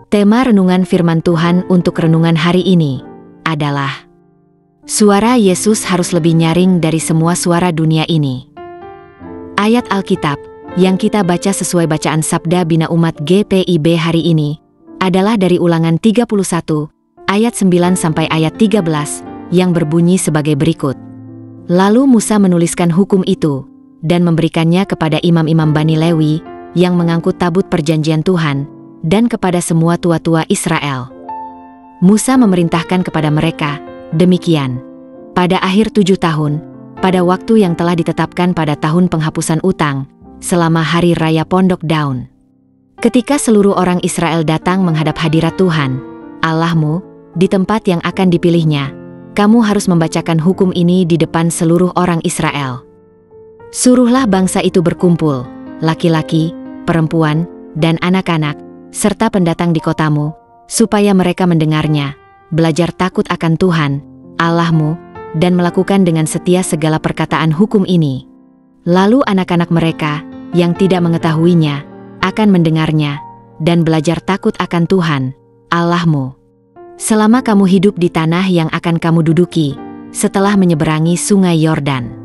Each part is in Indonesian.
Tema renungan firman Tuhan untuk renungan hari ini adalah suara Yesus harus lebih nyaring dari semua suara dunia ini. Ayat Alkitab yang kita baca sesuai bacaan Sabda Bina Umat GPIB hari ini adalah dari Ulangan 31 ayat 9 sampai ayat 13 yang berbunyi sebagai berikut. Lalu Musa menuliskan hukum itu dan memberikannya kepada imam-imam Bani Lewi yang mengangkut tabut perjanjian Tuhan dan kepada semua tua-tua Israel. Musa memerintahkan kepada mereka, demikian, pada akhir 7 tahun, pada waktu yang telah ditetapkan pada tahun penghapusan utang, selama hari raya Pondok Daun. Ketika seluruh orang Israel datang menghadap hadirat Tuhan, Allahmu, di tempat yang akan dipilihnya, kamu harus membacakan hukum ini di depan seluruh orang Israel. Suruhlah bangsa itu berkumpul, laki-laki, perempuan, dan anak-anak, serta pendatang di kotamu, supaya mereka mendengarnya, belajar takut akan Tuhan, Allahmu, dan melakukan dengan setia segala perkataan hukum ini. Lalu anak-anak mereka, yang tidak mengetahuinya, akan mendengarnya, dan belajar takut akan Tuhan, Allahmu. Selama kamu hidup di tanah yang akan kamu duduki, setelah menyeberangi sungai Yordan.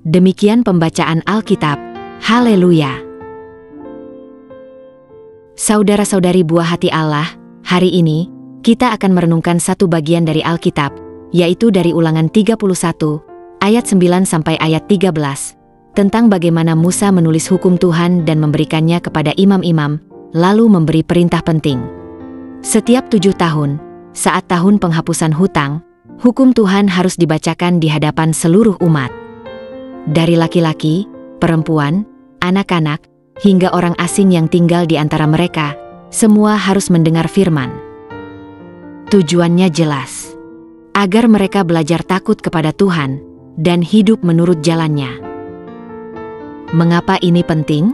Demikian pembacaan Alkitab. Haleluya. Saudara-saudari buah hati Allah, hari ini, kita akan merenungkan satu bagian dari Alkitab, yaitu dari Ulangan 31, ayat 9 sampai ayat 13, tentang bagaimana Musa menulis hukum Tuhan dan memberikannya kepada imam-imam, lalu memberi perintah penting. Setiap 7 tahun, saat tahun penghapusan hutang, hukum Tuhan harus dibacakan di hadapan seluruh umat. Dari laki-laki, perempuan, anak-anak, hingga orang asing yang tinggal di antara mereka, semua harus mendengar firman. Tujuannya jelas, agar mereka belajar takut kepada Tuhan dan hidup menurut jalannya. Mengapa ini penting?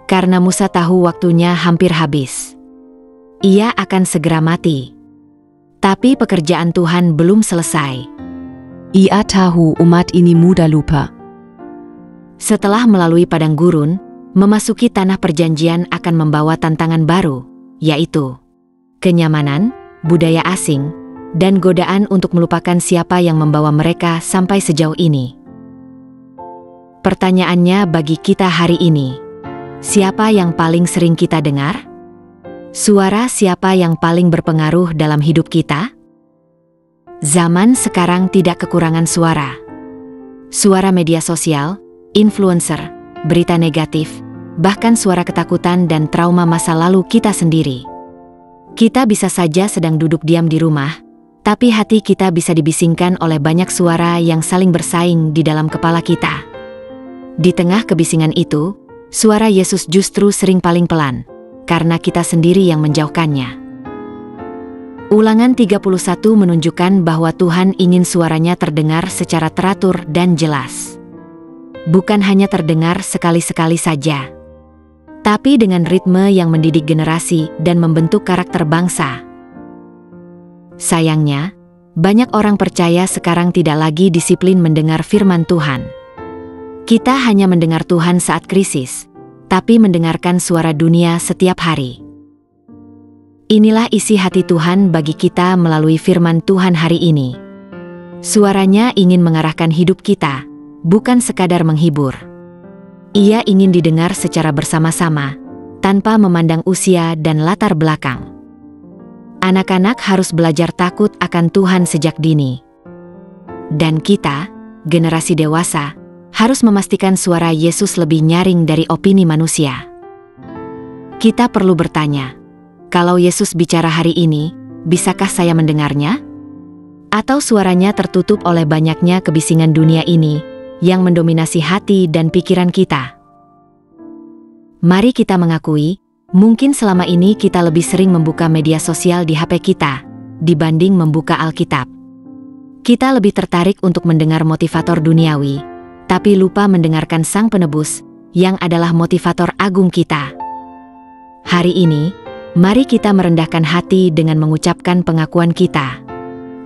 Karena Musa tahu waktunya hampir habis. Ia akan segera mati. Tapi pekerjaan Tuhan belum selesai. Ia tahu umat ini mudah lupa. Setelah melalui padang gurun, memasuki tanah perjanjian akan membawa tantangan baru, yaitu kenyamanan, budaya asing, dan godaan untuk melupakan siapa yang membawa mereka sampai sejauh ini. Pertanyaannya bagi kita hari ini, siapa yang paling sering kita dengar? Suara siapa yang paling berpengaruh dalam hidup kita? Zaman sekarang tidak kekurangan suara. Suara media sosial, influencer, berita negatif, bahkan suara ketakutan dan trauma masa lalu kita sendiri. Kita bisa saja sedang duduk diam di rumah, tapi hati kita bisa dibisingkan oleh banyak suara yang saling bersaing di dalam kepala kita. Di tengah kebisingan itu, suara Yesus justru sering paling pelan, karena kita sendiri yang menjauhkannya. Ulangan 31 menunjukkan bahwa Tuhan ingin suaranya terdengar secara teratur dan jelas. Bukan hanya terdengar sekali-sekali saja, tapi dengan ritme yang mendidik generasi dan membentuk karakter bangsa. Sayangnya, banyak orang percaya sekarang tidak lagi disiplin mendengar firman Tuhan. Kita hanya mendengar Tuhan saat krisis, tapi mendengarkan suara dunia setiap hari. Inilah isi hati Tuhan bagi kita melalui firman Tuhan hari ini. Suaranya ingin mengarahkan hidup kita, bukan sekadar menghibur. Ia ingin didengar secara bersama-sama, tanpa memandang usia dan latar belakang. Anak-anak harus belajar takut akan Tuhan sejak dini. Dan kita, generasi dewasa, harus memastikan suara Yesus lebih nyaring dari opini manusia. Kita perlu bertanya, kalau Yesus bicara hari ini, bisakah saya mendengarnya? Atau suaranya tertutup oleh banyaknya kebisingan dunia ini, yang mendominasi hati dan pikiran kita? Mari kita mengakui, mungkin selama ini kita lebih sering membuka media sosial di HP kita, dibanding membuka Alkitab. Kita lebih tertarik untuk mendengar motivator duniawi, tapi lupa mendengarkan Sang Penebus, yang adalah motivator agung kita. Hari ini, mari kita merendahkan hati dengan mengucapkan pengakuan kita.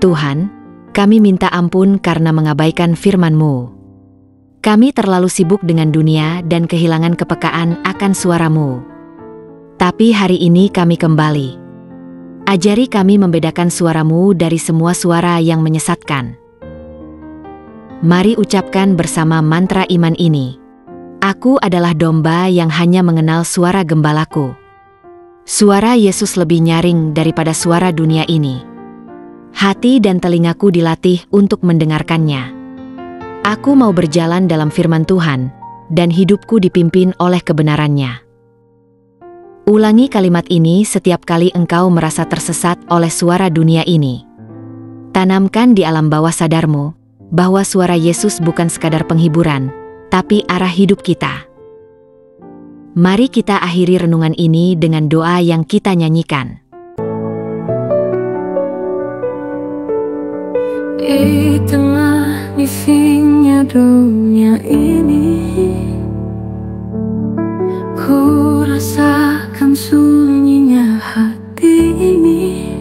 Tuhan, kami minta ampun karena mengabaikan firman-Mu. Kami terlalu sibuk dengan dunia dan kehilangan kepekaan akan suara-Mu. Tapi hari ini kami kembali. Ajari kami membedakan suara-Mu dari semua suara yang menyesatkan. Mari ucapkan bersama mantra iman ini. Aku adalah domba yang hanya mengenal suara gembalaku. Suara Yesus lebih nyaring daripada suara dunia ini. Hati dan telingaku dilatih untuk mendengarkannya. Aku mau berjalan dalam firman Tuhan, dan hidupku dipimpin oleh kebenarannya. Ulangi kalimat ini setiap kali engkau merasa tersesat oleh suara dunia ini. Tanamkan di alam bawah sadarmu bahwa suara Yesus bukan sekadar penghiburan, tapi arah hidup kita. Mari kita akhiri renungan ini dengan doa yang kita nyanyikan. Di tengah bisingnya dunia ini, ku rasakan sunyinya hati ini.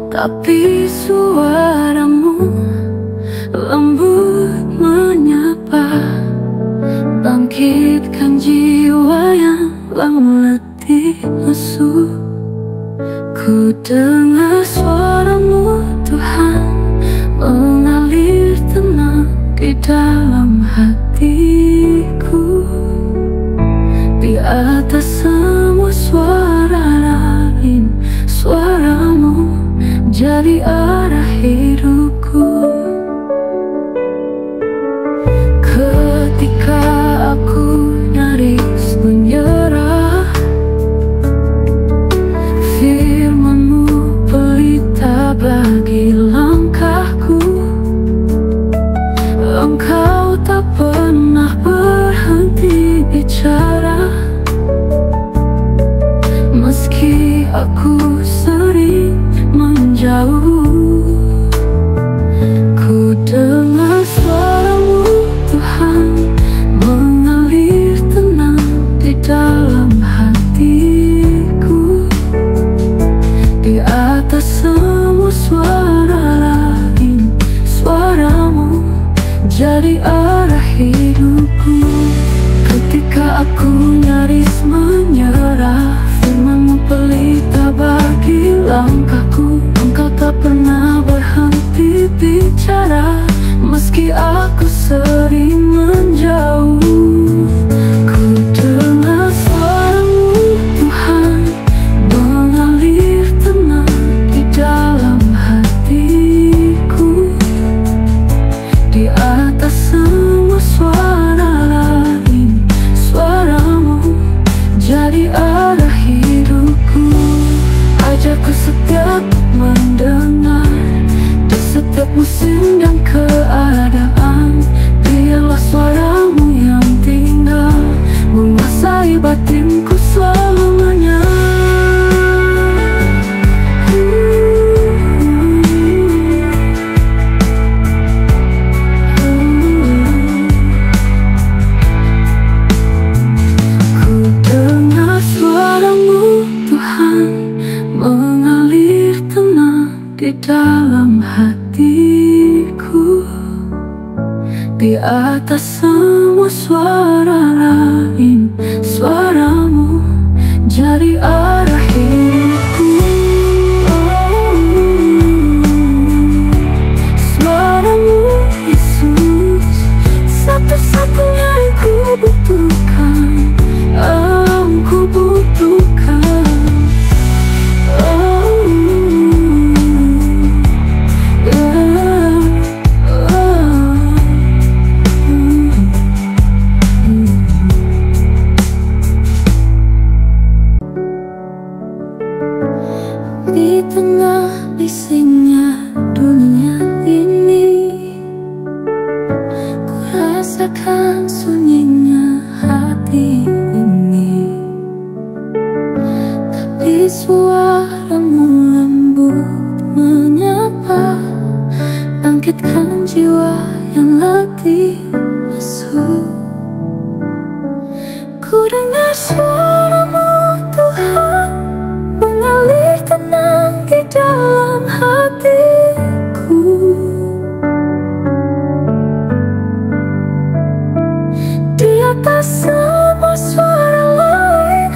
Tapi suaramu lembut menyapa, bangkitkan jiwa yang letih lesu. Ku dengar suaramu Tuhan, mengalir tenang di dalam hatiku. Di atas semua suara lain, suaramu jadi arah hidupku. Ketika aku nyaris menyerah, firman-Mu pelita bagi langkahku. Engkau tak pernah berhenti bicara, meski aku sering menjauh. Ku dengar suara-Mu Tuhan, mengalir tenang di dalam hatiku. Di atas semua suara lain, suara-Mu jadi arah hidupku. Ketika aku nyaris menyerah, firman-Mu pelita bagi langkahku. Engkau tak pernah berhenti bicara, meski aku sering menjauh. Ku dengar suara-Mu Tuhan, mengalir tenang di dalam hatiku. Di atas semua suara lain, suara-Mu jadi arah hidupku. Ajarku setiap mendengar, di setiap musim dan keadaan. Biarlah suara-Mu yang tinggal menguasai batinku selamanya. Ku dengar suara-Mu Tuhan, mengalir tenang di dalam hatiku. Di atas semua suara lain, suara-Mu jadi arah hidupku. Suara-Mu Yesus, satu-satunya yang ku butuhkan. Ku butuhkan. Di tengah bisingnya dunia ini, ku rasakan sunyinya hati ini. Tapi suara-Mu lembut menyapa, bangkitkan jiwa yang letih lesu. Ku dengar suara-Mu Tuhan, mengalir tenang di dalam hatiku. Di atas semua suara lain,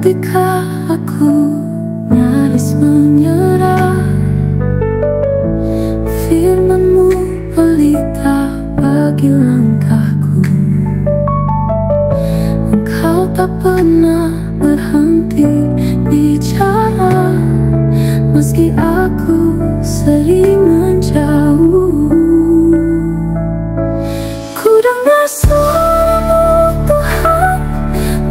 ketika aku nyaris menyerah. Firman-Mu pelita bagi langkahku. Engkau tak pernah berhenti bicara, meski aku sering menjauh. Ku dengar suara-Mu Tuhan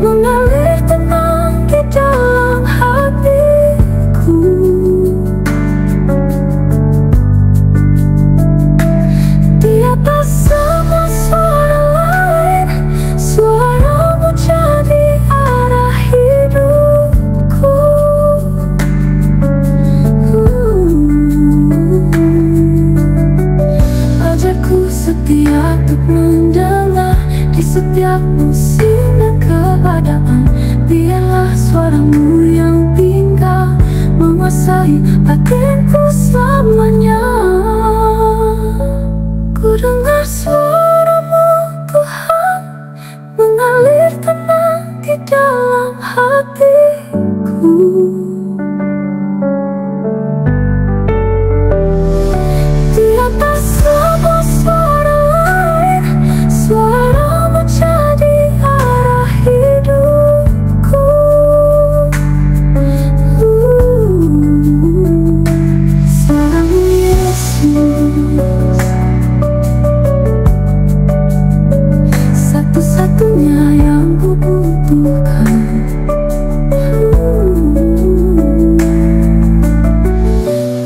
mengalir tenang di dalam hatiku. Di atas semua suara lain, suara-Mu jadi arah hidupku. Ajarku setia untuk mendengar di setiap musim dan keadaan. Biarlah suara-Mu yang tinggal menguasai batinku selamanya. Ku dengar suara-Mu Tuhan mengalir tenang di dalam hatiku. Di atas semua suara lain, suara-Mu jadi arah hidupku. Suara-Mu Yesus, satu-satunya yang ku butuhkan.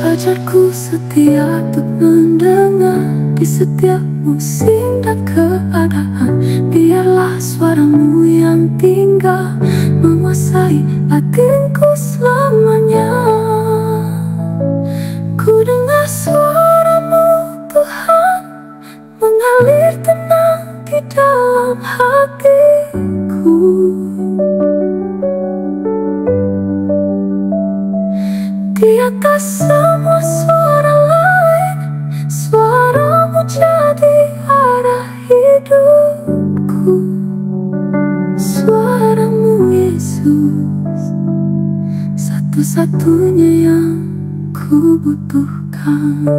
Ajarku setia untuk mendengar di setiap musim dan keadaan. Biarlah suara-Mu yang tinggal menguasai batinku selamanya. Ku dengar suara-Mu Tuhan mengalir tenang di dalam hatiku. Di atas semua suara lain, suara-Mu jadi arah hidupku. Suara-Mu Yesus, satu-satunya yang ku butuhkan.